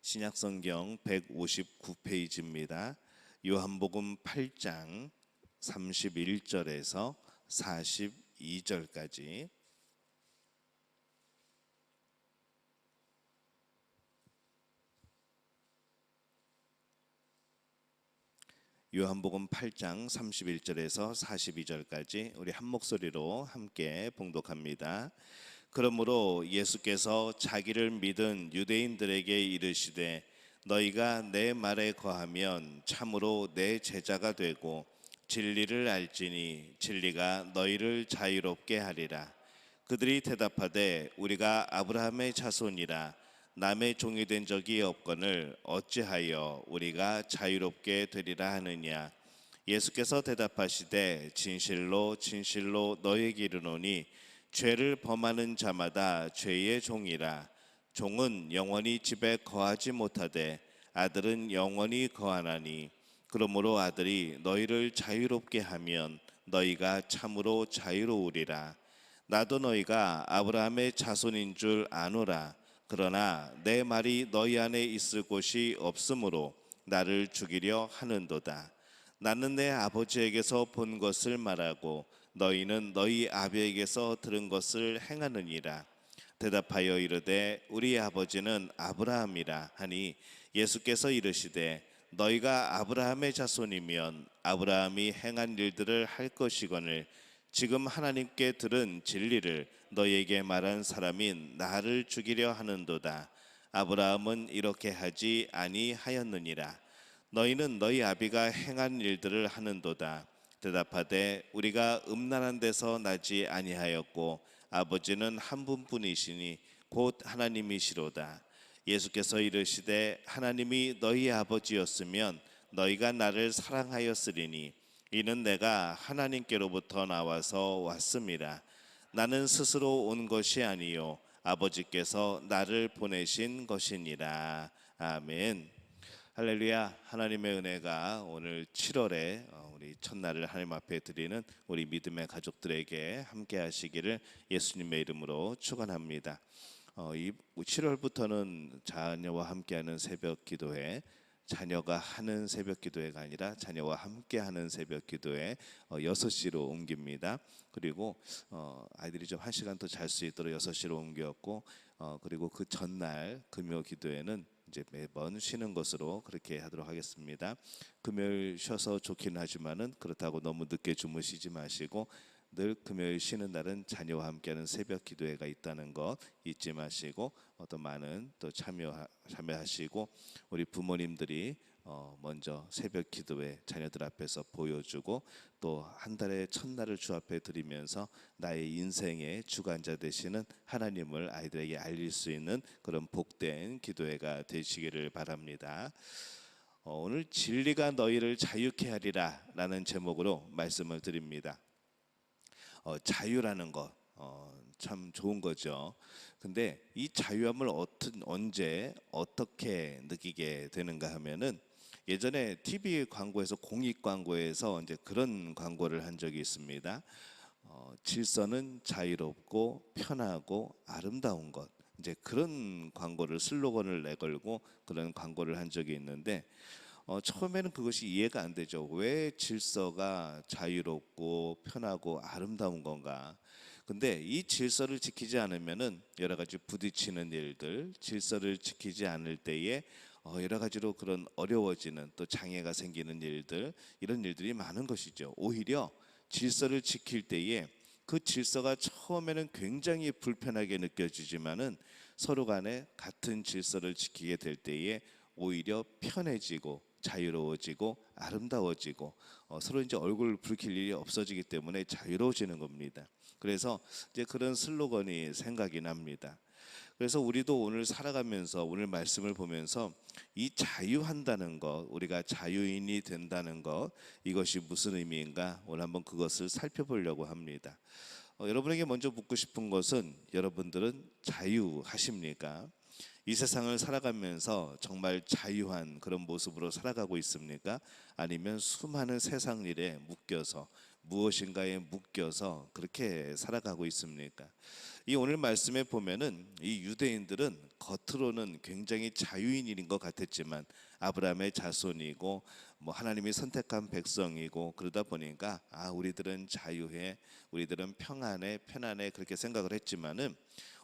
신약성경 159페이지입니다. 요한복음 8장 31절에서 42절까지. 요한복음 8장 31절에서 42절까지 우리 한 목소리로 함께 봉독합니다. 그러므로 예수께서 자기를 믿은 유대인들에게 이르시되 너희가 내 말에 거하면 참으로 내 제자가 되고 진리를 알지니 진리가 너희를 자유롭게 하리라. 그들이 대답하되 우리가 아브라함의 자손이라 남의 종이 된 적이 없거늘 어찌하여 우리가 자유롭게 되리라 하느냐. 예수께서 대답하시되 진실로 진실로 너희에게 이르노니 죄를 범하는 자마다 죄의 종이라. 종은 영원히 집에 거하지 못하되 아들은 영원히 거하나니 그러므로 아들이 너희를 자유롭게 하면 너희가 참으로 자유로우리라. 나도 너희가 아브라함의 자손인 줄 아노라. 그러나 내 말이 너희 안에 있을 곳이 없으므로 나를 죽이려 하는도다. 나는 내 아버지에게서 본 것을 말하고 너희는 너희 아비에게서 들은 것을 행하느니라. 대답하여 이르되 우리 아버지는 아브라함이라 하니 예수께서 이르시되 너희가 아브라함의 자손이면 아브라함이 행한 일들을 할 것이거늘 지금 하나님께 들은 진리를 너희에게 말한 사람인 나를 죽이려 하는도다. 아브라함은 이렇게 하지 아니하였느니라. 너희는 너희 아비가 행한 일들을 하는도다. 대답하되 우리가 음란한 데서 나지 아니하였고 아버지는 한 분뿐이시니 곧 하나님이시로다. 예수께서 이르시되 하나님이 너희 아버지였으면 너희가 나를 사랑하였으리니 이는 내가 하나님께로부터 나와서 왔음이라. 나는 스스로 온 것이 아니요 아버지께서 나를 보내신 것이니라. 아멘. 할렐루야. 하나님의 은혜가 오늘 7월에 우리 첫날을 하나님 앞에 드리는 우리 믿음의 가족들에게 함께 하시기를 예수님의 이름으로 축원합니다. 이 7월부터는 자녀와 함께하는 새벽 기도회, 자녀가 하는 새벽 기도회가 아니라 자녀와 함께 하는 새벽 기도회 6시로 옮깁니다. 그리고 아이들이 좀 1시간 더 잘 수 있도록 6시로 옮겼고 그리고 그 전날 금요 기도회는 이제 매번 쉬는 것으로 그렇게 하도록 하겠습니다. 금요일 쉬어서 좋긴 하지만은 그렇다고 너무 늦게 주무시지 마시고 늘 금요일 쉬는 날은 자녀와 함께하는 새벽 기도회가 있다는 것 잊지 마시고 또 많은 또 참여하시고 우리 부모님들이 먼저 새벽 기도회 자녀들 앞에서 보여주고 또 한 달의 첫날을 주 앞에 드리면서 나의 인생의 주관자 되시는 하나님을 아이들에게 알릴 수 있는 그런 복된 기도회가 되시기를 바랍니다. 오늘 진리가 너희를 자유케 하리라 라는 제목으로 말씀을 드립니다. 자유라는 것 참 좋은 거죠. 근데 이 자유함을 언제 어떻게 느끼게 되는가 하면은 예전에 TV 광고에서 공익 광고에서 이제 그런 광고를 한 적이 있습니다. 질서는 자유롭고 편하고 아름다운 것. 이제 그런 광고를 슬로건을 내걸고 그런 광고를 한 적이 있는데 처음에는 그것이 이해가 안 되죠. 왜 질서가 자유롭고 편하고 아름다운 건가? 근데 이 질서를 지키지 않으면은 여러 가지 부딪히는 일들, 질서를 지키지 않을 때에 여러 가지로 그런 어려워지는 또 장애가 생기는 일들, 이런 일들이 많은 것이죠. 오히려 질서를 지킬 때에 그 질서가 처음에는 굉장히 불편하게 느껴지지만은 서로 간에 같은 질서를 지키게 될 때에 오히려 편해지고 자유로워지고 아름다워지고 서로 이제 얼굴 붉힐 일이 없어지기 때문에 자유로워지는 겁니다. 그래서 이제 그런 슬로건이 생각이 납니다. 그래서 우리도 오늘 살아가면서 오늘 말씀을 보면서 이 자유한다는 것, 우리가 자유인이 된다는 것, 이것이 무슨 의미인가 오늘 한번 그것을 살펴보려고 합니다. 여러분에게 먼저 묻고 싶은 것은 여러분들은 자유하십니까? 이 세상을 살아가면서 정말 자유한 그런 모습으로 살아가고 있습니까? 아니면 수많은 세상 일에 묶여서 무엇인가에 묶여서 그렇게 살아가고 있습니까? 이 오늘 말씀에 보면은 이 유대인들은 겉으로는 굉장히 자유인인 것 같았지만 아브라함의 자손이고 뭐 하나님이 선택한 백성이고 그러다 보니까 우리들은 자유해, 우리들은 평안해, 편안해 그렇게 생각을 했지만은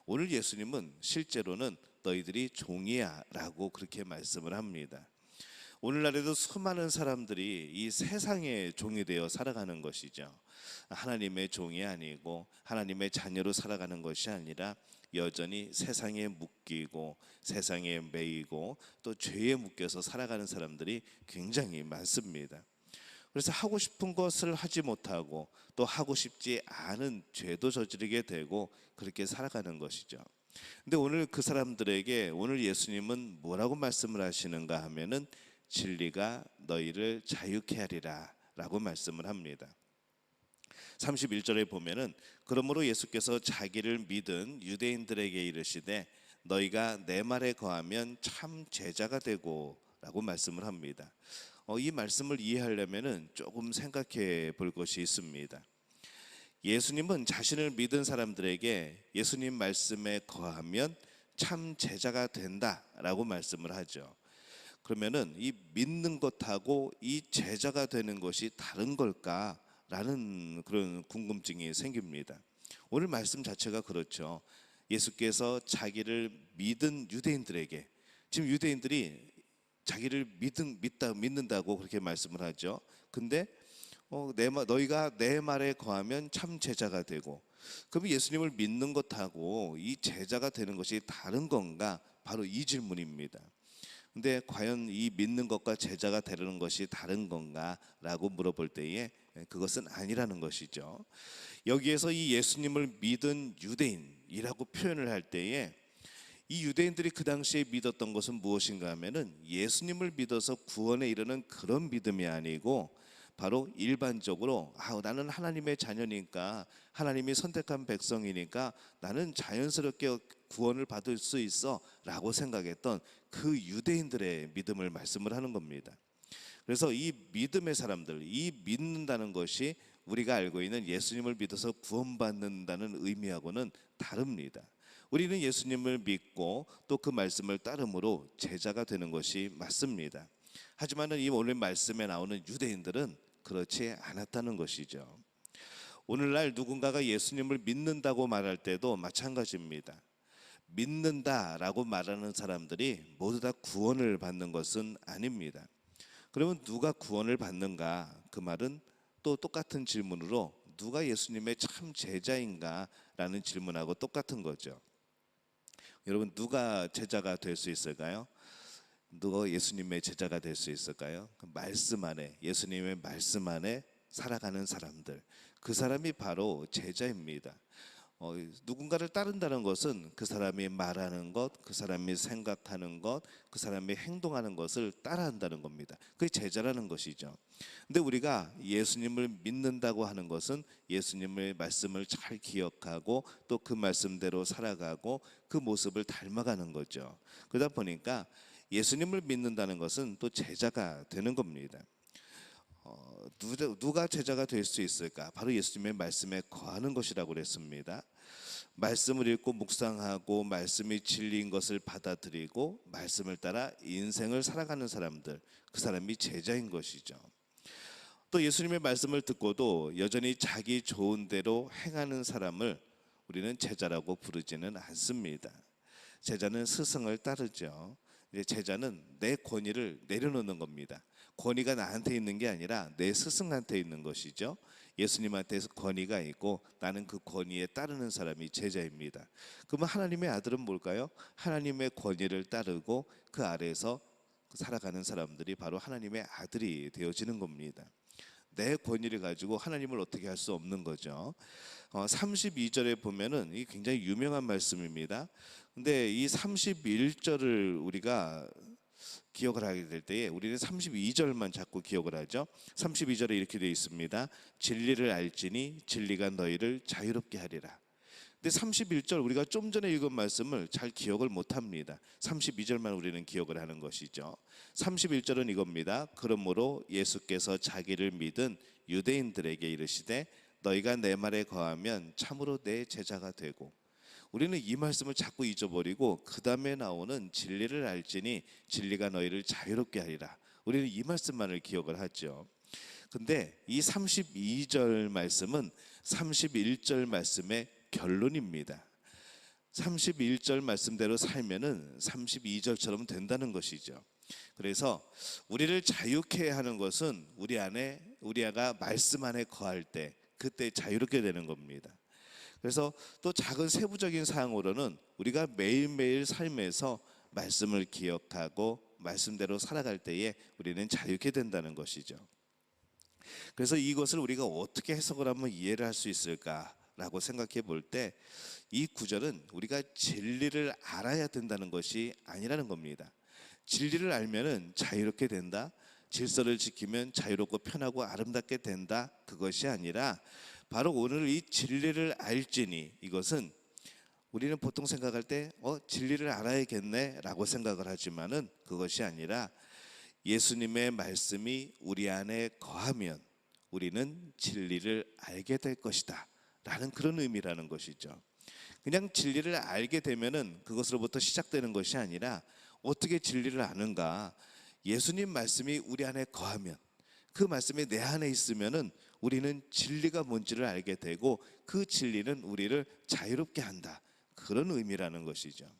오늘 예수님은 실제로는 너희들이 종이야라고 그렇게 말씀을 합니다. 오늘날에도 수많은 사람들이 이 세상의 종이 되어 살아가는 것이죠. 하나님의 종이 아니고 하나님의 자녀로 살아가는 것이 아니라 여전히 세상에 묶이고 세상에 매이고 또 죄에 묶여서 살아가는 사람들이 굉장히 많습니다. 그래서 하고 싶은 것을 하지 못하고 또 하고 싶지 않은 죄도 저지르게 되고 그렇게 살아가는 것이죠. 근데 오늘 그 사람들에게 오늘 예수님은 뭐라고 말씀을 하시는가 하면은 진리가 너희를 자유케 하리라 라고 말씀을 합니다. 31절에 보면은 그러므로 예수께서 자기를 믿은 유대인들에게 이르시되 너희가 내 말에 거하면 참 제자가 되고 라고 말씀을 합니다. 이 말씀을 이해하려면은 조금 생각해 볼 것이 있습니다. 예수님은 자신을 믿은 사람들에게 예수님 말씀에 거하면 참 제자가 된다라고 말씀을 하죠. 그러면은 이 믿는 것하고 이 제자가 되는 것이 다른 걸까라는 그런 궁금증이 생깁니다. 오늘 말씀 자체가 그렇죠. 예수께서 자기를 믿은 유대인들에게, 지금 유대인들이 자기를 믿는다고 그렇게 말씀을 하죠. 근데 너희가 내 말에 거하면 참 제자가 되고, 그럼 예수님을 믿는 것하고 이 제자가 되는 것이 다른 건가? 바로 이 질문입니다. 근데 과연 이 믿는 것과 제자가 되는 것이 다른 건가라고 물어볼 때에 그것은 아니라는 것이죠. 여기에서 이 예수님을 믿은 유대인이라고 표현을 할 때에 이 유대인들이 그 당시에 믿었던 것은 무엇인가 하면은 예수님을 믿어서 구원에 이르는 그런 믿음이 아니고 바로 일반적으로 나는 하나님의 자녀니까, 하나님이 선택한 백성이니까 나는 자연스럽게 구원을 받을 수 있어 라고 생각했던 그 유대인들의 믿음을 말씀을 하는 겁니다. 그래서 이 믿음의 사람들, 이 믿는다는 것이 우리가 알고 있는 예수님을 믿어서 구원받는다는 의미하고는 다릅니다. 우리는 예수님을 믿고 또 그 말씀을 따름으로 제자가 되는 것이 맞습니다. 하지만 이 오늘 말씀에 나오는 유대인들은 그렇지 않았다는 것이죠. 오늘날 누군가가 예수님을 믿는다고 말할 때도 마찬가지입니다. 믿는다라고 말하는 사람들이 모두 다 구원을 받는 것은 아닙니다. 그러면 누가 구원을 받는가? 그 말은 또 똑같은 질문으로 누가 예수님의 참 제자인가? 라는 질문하고 똑같은 거죠. 여러분, 누가 제자가 될 수 있을까요? 누가 예수님의 제자가 될 수 있을까요? 그 말씀 안에, 예수님의 말씀 안에 살아가는 사람들, 그 사람이 바로 제자입니다. 누군가를 따른다는 것은 그 사람이 말하는 것, 그 사람이 생각하는 것, 그 사람이 행동하는 것을 따라한다는 겁니다. 그게 제자라는 것이죠. 근데 우리가 예수님을 믿는다고 하는 것은 예수님의 말씀을 잘 기억하고 또 그 말씀대로 살아가고 그 모습을 닮아가는 거죠. 그러다 보니까 예수님을 믿는다는 것은 또 제자가 되는 겁니다. 누가 제자가 될 수 있을까? 바로 예수님의 말씀에 거하는 것이라고 그랬습니다. 말씀을 읽고 묵상하고 말씀이 진리인 것을 받아들이고 말씀을 따라 인생을 살아가는 사람들, 그 사람이 제자인 것이죠. 또 예수님의 말씀을 듣고도 여전히 자기 좋은 대로 행하는 사람을 우리는 제자라고 부르지는 않습니다. 제자는 스승을 따르죠. 제자는 내 권위를 내려놓는 겁니다. 권위가 나한테 있는 게 아니라 내 스승한테 있는 것이죠. 예수님한테 권위가 있고 나는 그 권위에 따르는 사람이 제자입니다. 그러면 하나님의 아들은 뭘까요? 하나님의 권위를 따르고 그 아래에서 살아가는 사람들이 바로 하나님의 아들이 되어지는 겁니다. 내 권위를 가지고 하나님을 어떻게 할 수 없는 거죠. 32절에 보면은 이 굉장히 유명한 말씀입니다. 근데 이 31절을 우리가 기억을 하게 될 때에 우리는 32절만 자꾸 기억을 하죠. 32절에 이렇게 되어 있습니다. 진리를 알지니 진리가 너희를 자유롭게 하리라. 근데 31절 우리가 좀 전에 읽은 말씀을 잘 기억을 못합니다. 32절만 우리는 기억을 하는 것이죠. 31절은 이겁니다. 그러므로 예수께서 자기를 믿은 유대인들에게 이르시되 너희가 내 말에 거하면 참으로 내 제자가 되고, 우리는 이 말씀을 자꾸 잊어버리고 그 다음에 나오는 진리를 알지니 진리가 너희를 자유롭게 하리라. 우리는 이 말씀만을 기억을 하죠. 근데 이 32절 말씀은 31절 말씀의 결론입니다. 31절 말씀대로 살면은 32절처럼 된다는 것이죠. 그래서 우리를 자유케 하는 것은 우리가 말씀 안에 거할 때, 그때 자유롭게 되는 겁니다. 그래서 또 작은 세부적인 사항으로는 우리가 매일매일 삶에서 말씀을 기억하고 말씀대로 살아갈 때에 우리는 자유케 된다는 것이죠. 그래서 이것을 우리가 어떻게 해석을 하면 이해를 할 수 있을까라고 생각해 볼 때, 이 구절은 우리가 진리를 알아야 된다는 것이 아니라는 겁니다. 진리를 알면은 자유롭게 된다, 질서를 지키면 자유롭고 편하고 아름답게 된다, 그것이 아니라 바로 오늘 이 진리를 알지니, 이것은 우리는 보통 생각할 때 진리를 알아야겠네 라고 생각을 하지만은 그것이 아니라 예수님의 말씀이 우리 안에 거하면 우리는 진리를 알게 될 것이다 라는 그런 의미라는 것이죠. 그냥 진리를 알게 되면은 그것으로부터 시작되는 것이 아니라 어떻게 진리를 아는가? 예수님 말씀이 우리 안에 거하면, 그 말씀이 내 안에 있으면은 우리는 진리가 뭔지를 알게 되고 그 진리는 우리를 자유롭게 한다, 그런 의미라는 것이죠.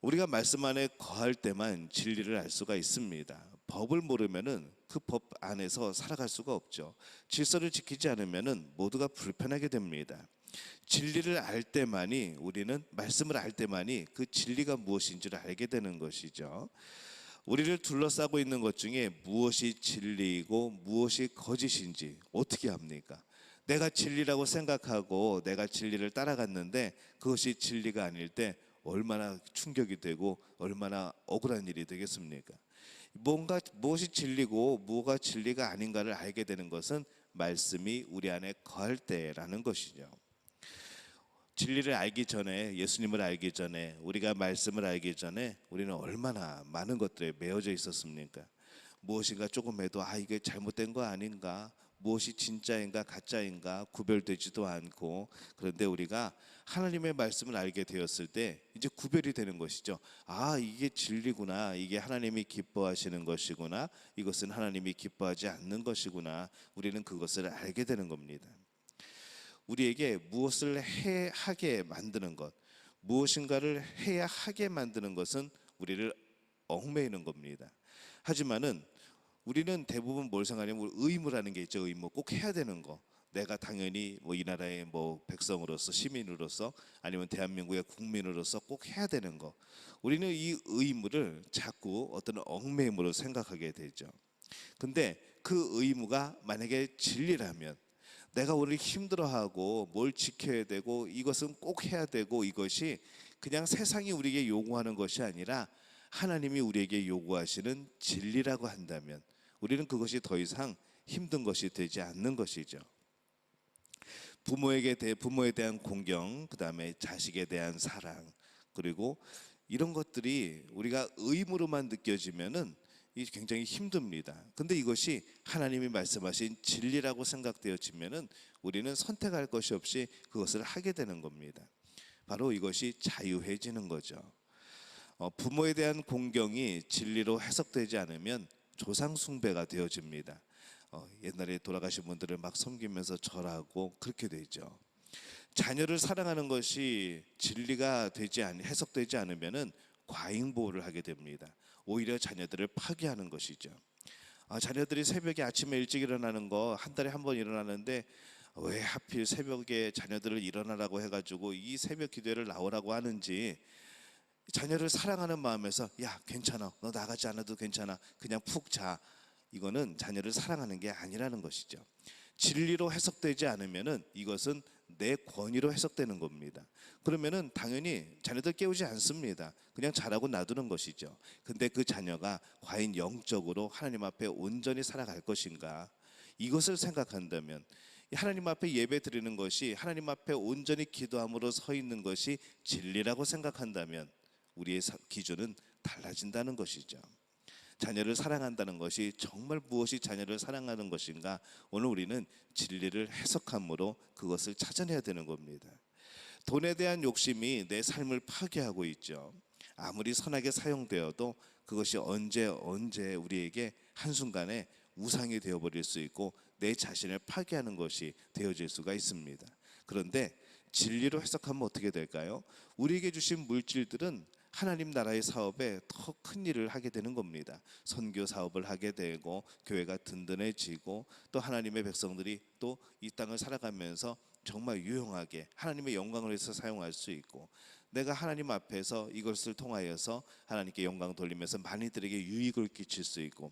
우리가 말씀 안에 거할 때만 진리를 알 수가 있습니다. 법을 모르면은 그 법 안에서 살아갈 수가 없죠. 질서를 지키지 않으면은 모두가 불편하게 됩니다. 진리를 알 때만이, 우리는 말씀을 알 때만이 그 진리가 무엇인지를 알게 되는 것이죠. 우리를 둘러싸고 있는 것 중에 무엇이 진리이고 무엇이 거짓인지 어떻게 합니까? 내가 진리라고 생각하고 내가 진리를 따라갔는데 그것이 진리가 아닐 때 얼마나 충격이 되고 얼마나 억울한 일이 되겠습니까? 무엇이 진리고 무엇가 진리가 아닌가를 알게 되는 것은 말씀이 우리 안에 거할 때라는 것이죠. 진리를 알기 전에, 예수님을 알기 전에, 우리가 말씀을 알기 전에 우리는 얼마나 많은 것들에 매여져 있었습니까? 무엇인가 조금 해도 이게 잘못된 거 아닌가, 무엇이 진짜인가 가짜인가 구별되지도 않고, 그런데 우리가 하나님의 말씀을 알게 되었을 때 이제 구별이 되는 것이죠. 이게 진리구나, 이게 하나님이 기뻐하시는 것이구나, 이것은 하나님이 기뻐하지 않는 것이구나, 우리는 그것을 알게 되는 겁니다. 우리에게 무엇을 하게 만드는 것, 무엇인가를 해야 하게 만드는 것은 우리를 얽매이는 겁니다. 하지만은 우리는 대부분 뭘 생각하냐면 의무라는 게 있죠. 의무, 꼭 해야 되는 거. 내가 당연히 이 나라의 백성으로서, 시민으로서, 아니면 대한민국의 국민으로서 꼭 해야 되는 거. 우리는 이 의무를 자꾸 어떤 얽매임으로 생각하게 되죠. 근데 그 의무가 만약에 진리라면, 내가 오늘 힘들어하고 뭘 지켜야 되고 이것은 꼭 해야 되고, 이것이 그냥 세상이 우리에게 요구하는 것이 아니라 하나님이 우리에게 요구하시는 진리라고 한다면 우리는 그것이 더 이상 힘든 것이 되지 않는 것이죠. 부모에 대한 공경, 그 다음에 자식에 대한 사랑, 그리고 이런 것들이 우리가 의무로만 느껴지면은 굉장히 힘듭니다. 근데 이것이 하나님이 말씀하신 진리라고 생각되어지면은 우리는 선택할 것이 없이 그것을 하게 되는 겁니다. 바로 이것이 자유해지는 거죠. 부모에 대한 공경이 진리로 해석되지 않으면 조상 숭배가 되어집니다. 옛날에 돌아가신 분들을 막 섬기면서 절하고 그렇게 되죠. 자녀를 사랑하는 것이 진리가 해석되지 않으면은 과잉보호를 하게 됩니다. 오히려 자녀들을 파괴하는 것이죠. 자녀들이 새벽에 아침에 일찍 일어나는 거 한 달에 한 번 일어나는데 왜 하필 새벽에 자녀들을 일어나라고 해가지고 이 새벽 기도회를 나오라고 하는지, 자녀를 사랑하는 마음에서 야 괜찮아, 너 나가지 않아도 괜찮아, 그냥 푹 자, 이거는 자녀를 사랑하는 게 아니라는 것이죠. 진리로 해석되지 않으면은 이것은 내 권위로 해석되는 겁니다. 그러면은 당연히 자녀들 깨우지 않습니다. 그냥 자라고 놔두는 것이죠. 근데 그 자녀가 과연 영적으로 하나님 앞에 온전히 살아갈 것인가, 이것을 생각한다면 하나님 앞에 예배 드리는 것이, 하나님 앞에 온전히 기도함으로 서 있는 것이 진리라고 생각한다면 우리의 기준은 달라진다는 것이죠. 자녀를 사랑한다는 것이 정말 무엇이 자녀를 사랑하는 것인가? 오늘 우리는 진리를 해석함으로 그것을 찾아내야 되는 겁니다. 돈에 대한 욕심이 내 삶을 파괴하고 있죠. 아무리 선하게 사용되어도 그것이 언제 우리에게 한순간에 우상이 되어버릴 수 있고 내 자신을 파괴하는 것이 되어질 수가 있습니다. 그런데 진리로 해석하면 어떻게 될까요? 우리에게 주신 물질들은 하나님 나라의 사업에 더 큰 일을 하게 되는 겁니다. 선교 사업을 하게 되고 교회가 든든해지고 또 하나님의 백성들이 또 이 땅을 살아가면서 정말 유용하게 하나님의 영광을 위해서 사용할 수 있고, 내가 하나님 앞에서 이것을 통하여서 하나님께 영광 돌리면서 많이들에게 유익을 끼칠 수 있고,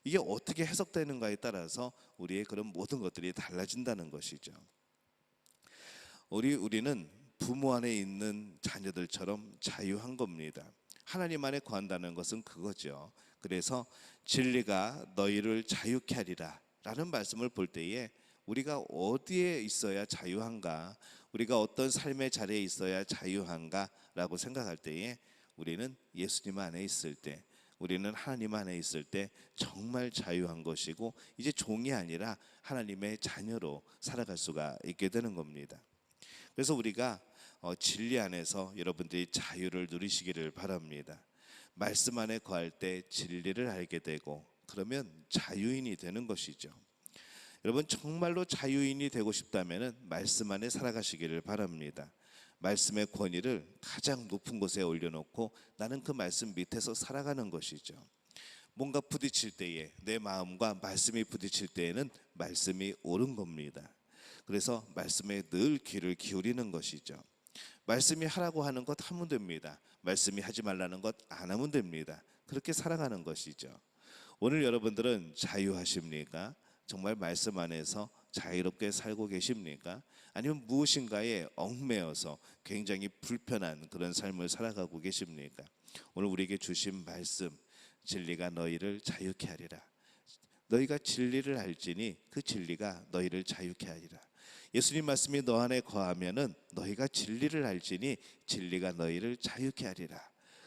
이게 어떻게 해석되는가에 따라서 우리의 그런 모든 것들이 달라진다는 것이죠. 우리는 부모 안에 있는 자녀들처럼 자유한 겁니다. 하나님 안에 거한다는 것은 그거죠. 그래서 진리가 너희를 자유케 하리라 라는 말씀을 볼 때에 우리가 어디에 있어야 자유한가, 우리가 어떤 삶의 자리에 있어야 자유한가 라고 생각할 때에 우리는 예수님 안에 있을 때, 우리는 하나님 안에 있을 때 정말 자유한 것이고, 이제 종이 아니라 하나님의 자녀로 살아갈 수가 있게 되는 겁니다. 그래서 우리가 진리 안에서 여러분들이 자유를 누리시기를 바랍니다. 말씀 안에 거할 때 진리를 알게 되고, 그러면 자유인이 되는 것이죠. 여러분, 정말로 자유인이 되고 싶다면 말씀 안에 살아가시기를 바랍니다. 말씀의 권위를 가장 높은 곳에 올려놓고 나는 그 말씀 밑에서 살아가는 것이죠. 뭔가 부딪힐 때에, 내 마음과 말씀이 부딪힐 때에는 말씀이 옳은 겁니다. 그래서 말씀에 늘 귀를 기울이는 것이죠. 말씀이 하라고 하는 것 하면 됩니다. 말씀이 하지 말라는 것 안 하면 됩니다. 그렇게 살아가는 것이죠. 오늘 여러분들은 자유하십니까? 정말 말씀 안에서 자유롭게 살고 계십니까? 아니면 무엇인가에 얽매여서 굉장히 불편한 그런 삶을 살아가고 계십니까? 오늘 우리에게 주신 말씀, 진리가 너희를 자유케 하리라. 너희가 진리를 알지니 그 진리가 너희를 자유케 하리라. 예수님 말씀이 너 안에 거하면은 너희가 진리를 알지니 진리가 너희를 자유케 하리라.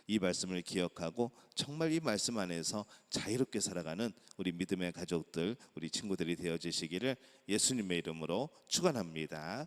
이 말씀을 기억하고 정말 이 말씀 안에서 자유롭게 살아가는 우리 믿음의 가족들, 우리 친구들이 되어지시기를 예수님의 이름으로 축원합니다.